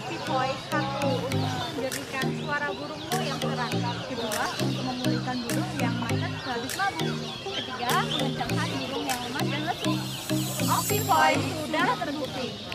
Pipoi, satu untuk menjadikan suara burungmu yang terang, kedua untuk memulihkan burung yang macet habis mabuk, ketiga mengencangkan burung yang lemah dan lesu. Pipoi sudah terbukti.